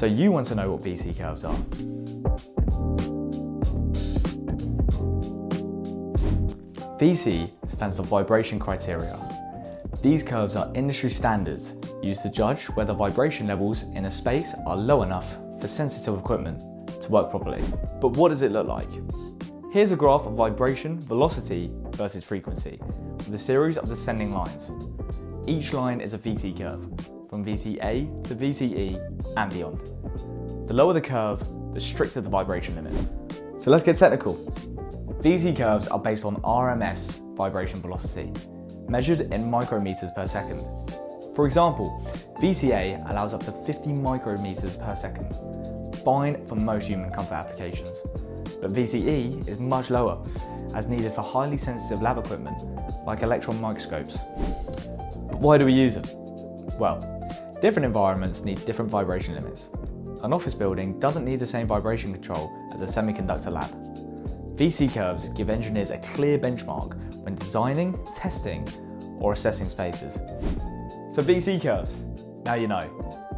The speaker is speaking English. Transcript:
So you want to know what VC curves are. VC stands for vibration criteria. These curves are industry standards used to judge whether vibration levels in a space are low enough for sensitive equipment to work properly. But what does it look like? Here's a graph of vibration, velocity versus frequency with a series of descending lines. Each line is a VC curve, from VCA to VCE and beyond. The lower the curve, the stricter the vibration limit. So let's get technical. VC curves are based on RMS vibration velocity, measured in micrometers per second. For example, VCA allows up to 50 micrometers per second, fine for most human comfort applications. But VCE is much lower, as needed for highly sensitive lab equipment, like electron microscopes. But why do we use them? Well, different environments need different vibration limits. An office building doesn't need the same vibration control as a semiconductor lab. VC curves give engineers a clear benchmark when designing, testing, or assessing spaces. So VC curves, now you know.